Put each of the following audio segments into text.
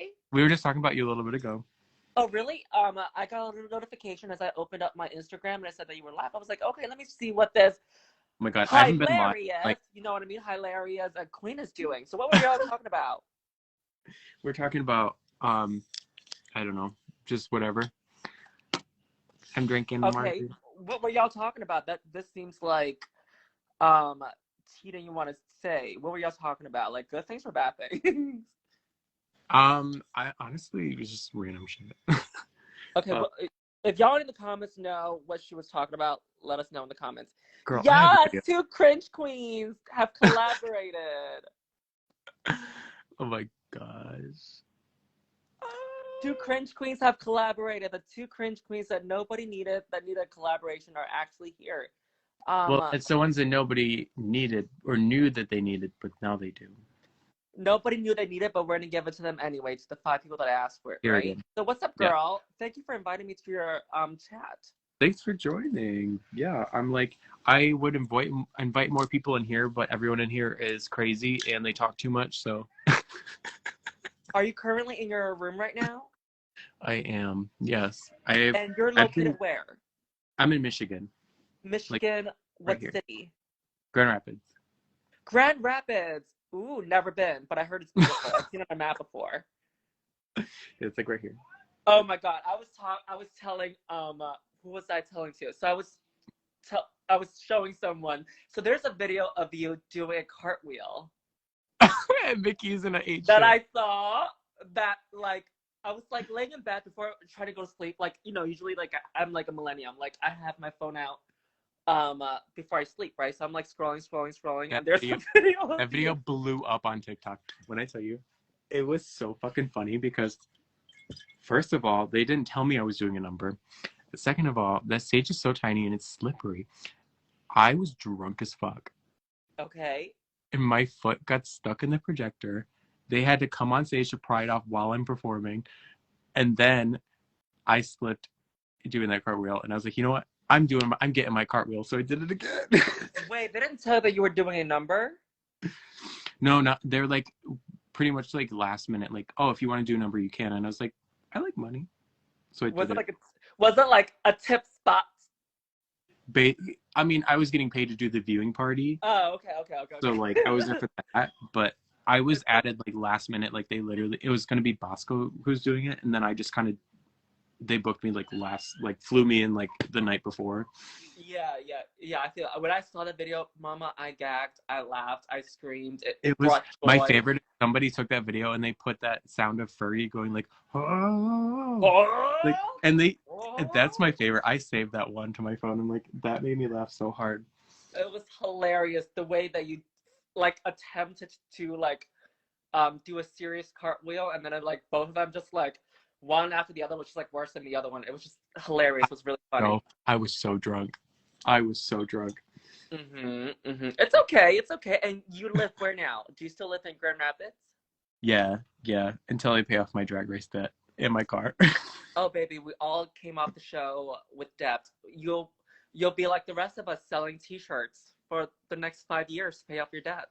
say? We were just talking about you a little bit ago. Oh, really? I got a notification as I opened up my Instagram and it said that you were live. I was like, okay, let me see what this Oh my God, I haven't been live. hilarious, you know what I mean? Hilarious queen is doing. So what were y'all talking about? We're talking about, I don't know, just whatever. I'm drinking Okay, margarita. what were y'all talking about? This seems like Tina, you want to say. What were y'all talking about? Like good things or bad things? I honestly, it was just random shit. Okay, well, if y'all in the comments know what she was talking about, let us know in the comments. Girl, I have no Yes, idea. two cringe queens have collaborated. Oh my gosh. Two cringe queens have collaborated. The two cringe queens that nobody needed, that needed collaboration, are actually here. Well, it's the ones that nobody needed or knew that they needed, but now they do. Nobody knew they needed, but we're gonna give it to them anyway. To the 5 people that asked for it, Period. right? So what's up, girl? Yeah. Thank you for inviting me to your chat. Thanks for joining. Yeah, I'm like, I would invite more people in here, but everyone in here is crazy and they talk too much. So. Are you currently in your room right now? I am. Yes, And you're located where? I'm in Michigan. Michigan, like, what right city? Grand Rapids. Grand Rapids. Ooh, never been, but I heard it's beautiful. I've seen it on a map before. It's like right here. Oh my God, I was telling who was I telling to? So I was showing someone. So there's a video of you doing a cartwheel. And Mickey's in an 8 that I saw that like I was like laying in bed before trying to go to sleep. Like, you know, usually like I'm like a millennium. Like I have my phone out before I sleep, right? So I'm like scrolling, and there's a video. That video blew up on TikTok. When I tell you, it was so fucking funny because first of all, they didn't tell me I was doing a number. Second of all, that stage is so tiny and it's slippery. I was drunk as fuck. Okay. And my foot got stuck in the projector. They had to come on stage to pry it off while I'm performing. And then I slipped doing that cartwheel. And I was like, you know what? I'm getting my cartwheel. So I did it again. Wait, they didn't tell you that you were doing a number? No, not. They're like pretty much like last minute. Like, oh, if you want to do a number, you can. And I was like, I like money. So I did it. Was it like a tip spot? I mean, I was getting paid to do the viewing party. Oh, okay. So like I was there for that, but I was added like last minute. Like they literally, it was gonna be Bosco who's doing it, and then I just kind of, they booked me like flew me in like the night before. Yeah. I feel when I saw the video, Mama, I gagged, I laughed, I screamed. It was my favorite. Somebody took that video and they put that sound of furry going like, oh, like, and that's my favorite. I saved that one to my phone and like that made me laugh so hard. It was hilarious the way that you like attempted to like do a serious cartwheel, and then like both of them just like one after the other, which is like worse than the other one. It was just hilarious. It was really funny. No, I was so drunk. It's okay. And you live where now? Do you still live in Grand Rapids? Yeah. Until I pay off my drag race debt in my car. Oh, baby, we all came off the show with debt. You'll be like the rest of us selling T-shirts for the next 5 years to pay off your debt.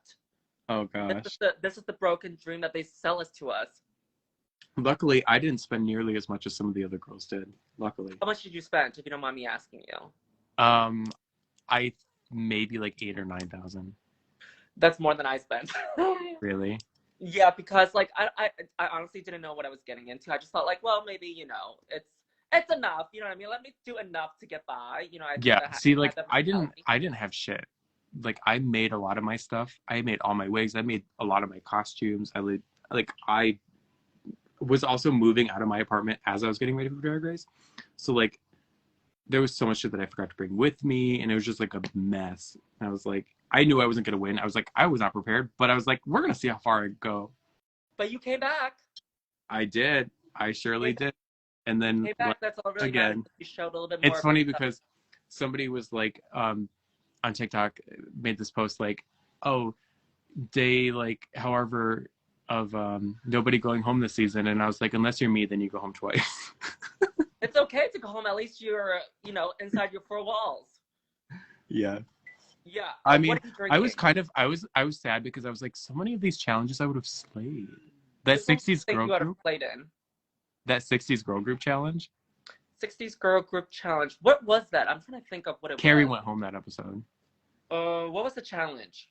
Oh gosh. This is the broken dream that they sell us to us. Luckily, I didn't spend nearly as much as some of the other girls did. Luckily. How much did you spend, if you don't mind me asking you? I maybe like 8,000 or 9,000. That's more than I spent. Really? Yeah, because like I honestly didn't know what I was getting into. I just thought like, well, maybe, you know, it's enough. You know what I mean? Let me do enough to get by. You know. See, like I didn't have shit. Like I made a lot of my stuff. I made all my wigs. I made a lot of my costumes. I was also moving out of my apartment as I was getting ready for Drag Race. So like there was so much shit that I forgot to bring with me, and it was just like a mess. And I was like, I knew I wasn't gonna win. I was like, I was not prepared, but I was like, we're gonna see how far I go. But you came back. I did. I surely did. And then came back. That's all really again. You showed a little bit more. It's funny because somebody was like, on TikTok, made this post like, oh, day like however of nobody going home this season, and I was like, unless you're me, then you go home twice. It's okay to go home. At least you're, you know, inside your 4 walls. Yeah. I mean, I was sad because I was like, so many of these challenges I would have slayed That Which one do you 60s think girl you would have group. played in? That 60s girl group challenge. 60s girl group challenge. What was that? I'm trying to think of what it Carrie was. went home that episode. What was the challenge?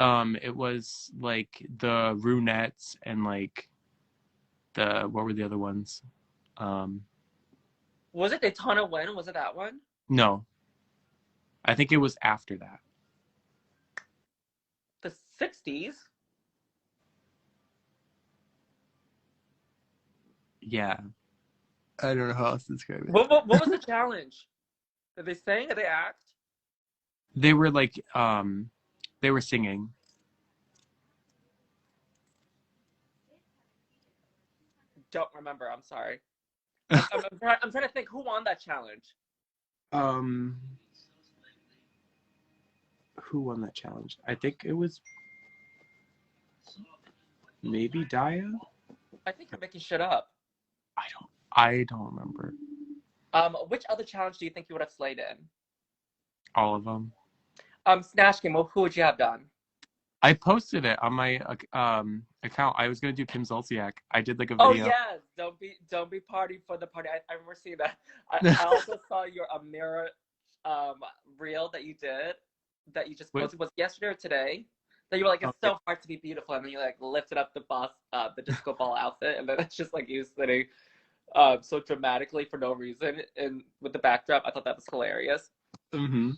It was like the Runettes and like what were the other ones? Was it Daytona Win? Was it that one? No, I think it was after that. The 60s? Yeah. I don't know how else to describe it. What was the challenge? Did they sing? Did they act? They were like, they were singing. Don't remember. I'm sorry. I'm trying to think who won that challenge. Um, who won that challenge? I think it was maybe Daya. I think you're making shit up. I don't remember. Which other challenge do you think you would have slayed in? All of them. Snatch Game. Well, who would you have done? I posted it on my account. I was gonna do Kim Zolciak. I did like a Oh video. yes, don't be party for the party. I remember seeing that. I also saw your mirror reel that you did that you just posted. Was it yesterday or today? That you were like, it's so hard to be beautiful, and then you like lifted up the disco ball outfit, and then it's just like you sitting so dramatically for no reason and with the backdrop. I thought that was hilarious. Mm-hmm.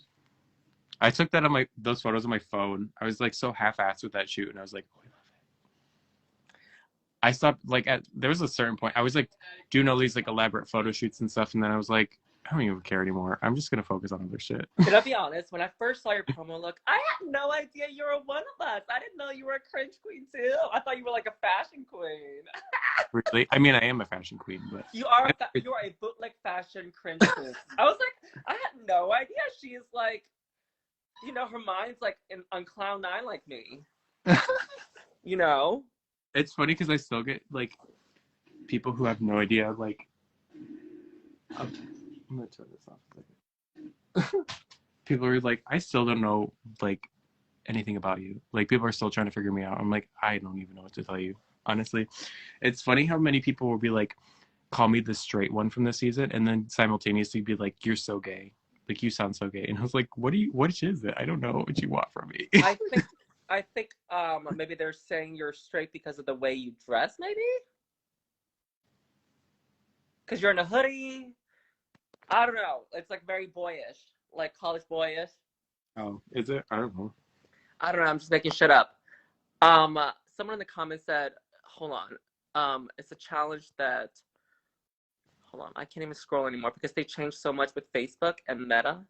I took that on those photos on my phone. I was like so half-assed with that shoot, and I was like, oh, I love it. I stopped like there was a certain point. I was like doing all these like elaborate photo shoots and stuff, and then I was like, I don't even care anymore. I'm just gonna focus on other shit. Can I be honest? When I first saw your promo look, I had no idea you were one of us. I didn't know you were a cringe queen too. I thought you were like a fashion queen. Really? I mean, I am a fashion queen, but you are a bootleg fashion cringe queen. I was like, I had no idea she's like, you know, her mind's like on cloud nine like me. You know? It's funny because I still get like people who have no idea. Like, I'm gonna turn this off. People are like, I still don't know like anything about you. Like, people are still trying to figure me out. I'm like, I don't even know what to tell you. Honestly, it's funny how many people will be like, call me the straight one from this season, and then simultaneously be like, you're so gay. Like, you sound so gay. And I was like, what is it? I don't know what you want from me. I think maybe they're saying you're straight because of the way you dress, maybe? Because you're in a hoodie. I don't know. It's like very boyish, like college boyish. Oh, is it? I don't know. I don't know. I'm just making shit up. Someone in the comments said, hold on. It's a challenge that, hold on, I can't even scroll anymore because they changed so much with Facebook and Meta.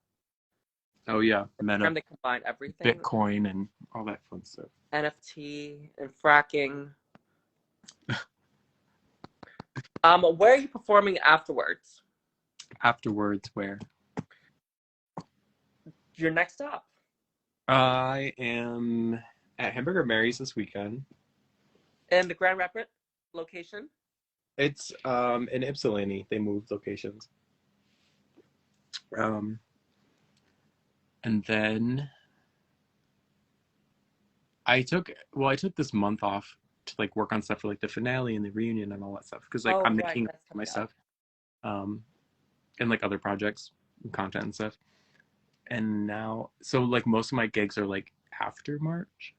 Oh yeah, Meta. And they combine everything. Bitcoin and all that fun stuff. NFT and fracking. Where are you performing afterwards? Afterwards, where? Your next stop. I am at Hamburger Mary's this weekend. And the Grand Rapids location? It's in Ypsilanti. They moved locations. And then I took this month off to like work on stuff for like the finale and the reunion and all that stuff because like I'm making my stuff, and like other projects, and content and stuff. And now, so like most of my gigs are like after March.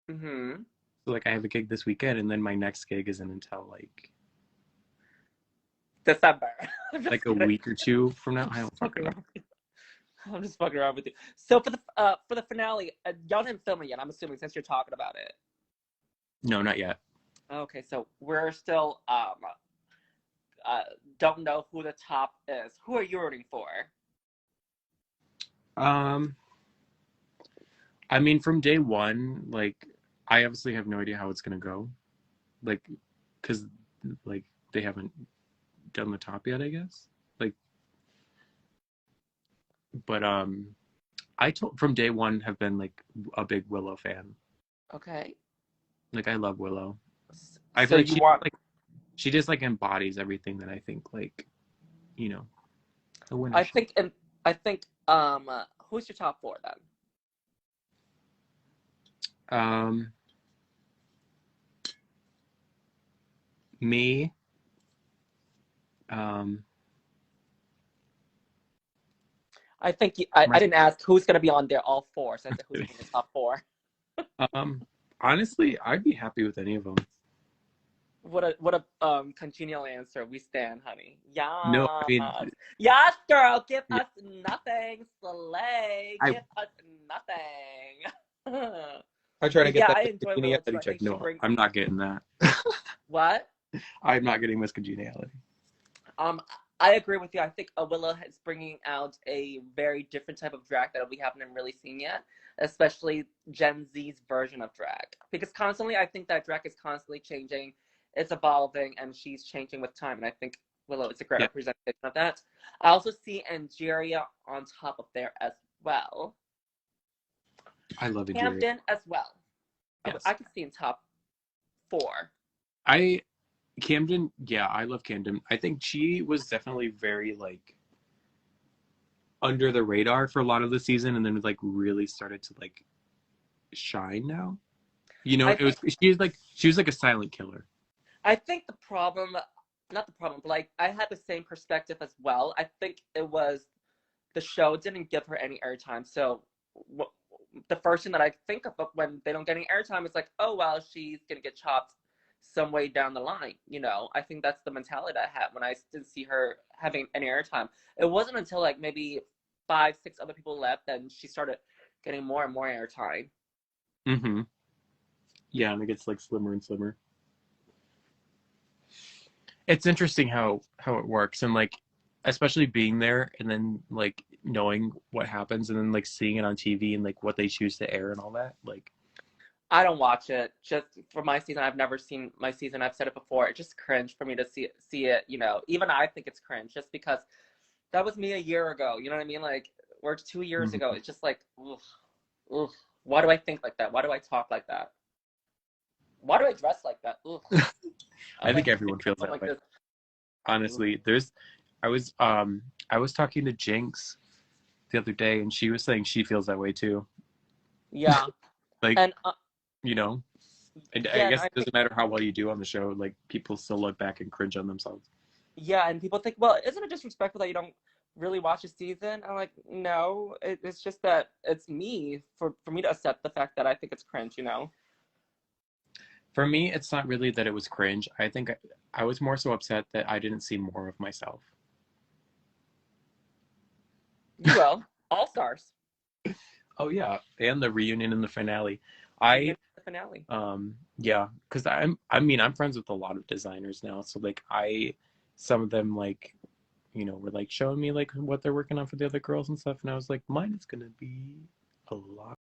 Mm-hmm. So like I have a gig this weekend, and then my next gig isn't until like December. like a week or two from now. I don't fucking know. I'm just fucking around with you. So for the finale, y'all didn't film it yet. I'm assuming since you're talking about it. No, not yet. Okay, so we're still don't know who the top is. Who are you rooting for? I mean, from day one, like I obviously have no idea how it's gonna go, like, cause like they haven't done the top yet, I guess. Like, but from day one have been like a big Willow fan. Okay. Like I love Willow. I feel like she just like embodies everything that I think like, you know, a winner. I think who's your top four then? Me, um, I think I my, didn't ask who's gonna be on there all four, so I said who's gonna be in the top four. um, honestly, I'd be happy with any of them. What a congenial answer. We stand, honey. No, I mean, Yes. Yes, girl, give yeah, us nothing. Slay. I Give us nothing. I try to But get yeah, that I Miss enjoy Willow too. Congeniality I check. think she No, brings I'm not getting that. what? I'm not getting Miss Congeniality. Um, I agree with you. I think Willow is bringing out a very different type of drag that we haven't really seen yet, especially Gen Z's version of drag. Because constantly, I think that drag is constantly changing, it's evolving, and she's changing with time. And I think Willow is a great Yeah, representation of that. I also see Angeria on top of there as well. I love Interior. Camden as well. Yes, I could see in top four. I Camden. Yeah, I love Camden. I think she was definitely very like under the radar for a lot of the season, and then like really started to like shine now. You know, I it was think she was like a silent killer. I think the problem, not the problem, but like I had the same perspective as well. I think it was the show didn't give her any airtime. So the first thing that I think of when they don't get any airtime is like, oh well, she's gonna get chopped some way down the line. I think that's the mentality I had when I didn't see her having any airtime. It wasn't until like maybe 5, 6 other people left, then she started getting more and more airtime. Mm-hmm. Yeah, and it gets like slimmer and slimmer. It's interesting how it works, and like especially being there and then like knowing what happens and then like seeing it on TV and like what they choose to air and all that. Like, I don't watch it. Just for my season, I've never seen my season. I've said it before. It's just cringe for me to see it. Even I think it's cringe, just because that was me a year ago. You know what I mean? Like, we're 2 years ago. mhm. It's just like, ugh, ugh. Why do I think like that? Why do I talk like that? Why do I dress like that? Ugh. I I'm think like, everyone feels I'm that like way. this. Ugh. Honestly, I was I was talking to Jinx the other day, and she was saying she feels that way too. Yeah, Like, and you know, and I yeah, and guess I it think doesn't matter how well you do on the show. Like, people still look back and cringe on themselves. yeah, and people think, well, isn't it disrespectful that you don't really watch a season? I'm like, no, it's just that it's me for me to accept the fact that I think it's cringe. For me, it's not really that it was cringe. I think I was more so upset that I didn't see more of myself. You will. All stars. Oh yeah, and the reunion in the finale. Reunion I the finale. yeah, because I mean I'm friends with a lot of designers now, so like some of them like were like showing me like what they're working on for the other girls and stuff, and I was like mine is gonna be a lot